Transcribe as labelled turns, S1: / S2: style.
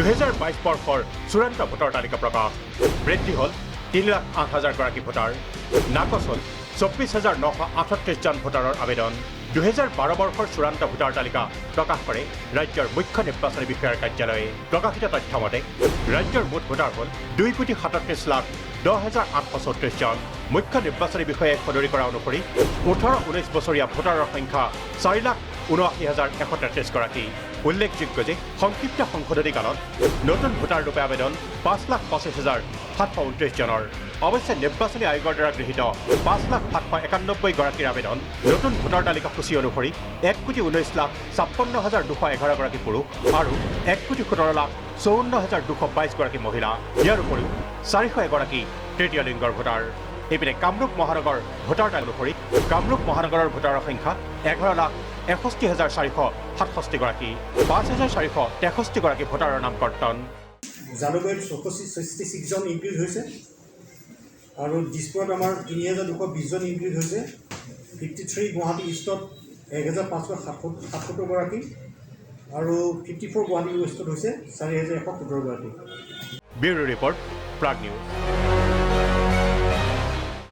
S1: 2022 বৰ্ষৰ চূড়ান্ত ভোটাৰ তালিকা প্ৰকাশ বৃদ্ধি হ'ল 3,08,000 গৰাকী ভোটাৰ নাকচ হ'ল 24,938 জন ভোটাৰৰ আবেদন 2012 বৰ্ষৰ চূড়ান্ত ভোটাৰ তালিকা প্ৰকাশ কৰে ৰাজ্যৰ মুখ্য নিৰ্বাচনী বিষয়াৰ কাৰ্যালয়ে প্ৰকাশিত তথ্য মতে ৰাজ্যৰ মুঠ ভোটাৰ হ'ল 2,37,10,834 জন মুখ্য নিৰ্বাচনী বিষয়াই সদৰি কৰা অনুসৰি 18-19 বছৰীয়া ভোটাৰৰ সংখ্যা 4,79,133 গৰাকী উল্লেখযোগ্য যে সংক্ষিপ্ত সংশোধনী কালত নতুন ভোটাৰ ৰূপে আবেদন 5,25,729 জনৰ অৱশ্যে নিৰ্বাচনী আয়োগৰ দ্বাৰা গৃহীত 5,791 গৰাকীৰ আবেদন নতুন ভোটাৰ তালিকা সূচী অনুসৰি 1,19,56,211 গৰাকী পুৰুষ আৰু 1,17,54,222 গৰাকী মহিলা ইয়াৰ উপৰিও 400 গৰাকী তৃতীয় লিংগৰ ভোটাৰ এইপিনে কামৰূপ মহানগৰ ভোটাৰ তালিকা অনুসৰি কামৰূপ মহানগৰৰ ভোটাৰৰ সংখ্যা 11,61,467 গৰাকী 5,463 গৰাকী ভোটাৰৰ নাম কৰ্তন
S2: জালুকবাৰীত 66 জন ইনক্ৰিজ হৈছে আৰু দিছপুৰত আমাৰ 3,220 জন ইনক্ৰিজ হৈছে 53 গুৱাহাটী ইষ্টত 1,577 গৰাকী আৰু 54 গুৱাহাটী ৱেষ্টত হৈছে 4,117 গৰাকী
S1: ব্যুৰো ৰিপৰ্ট প্ৰাগ নিউজ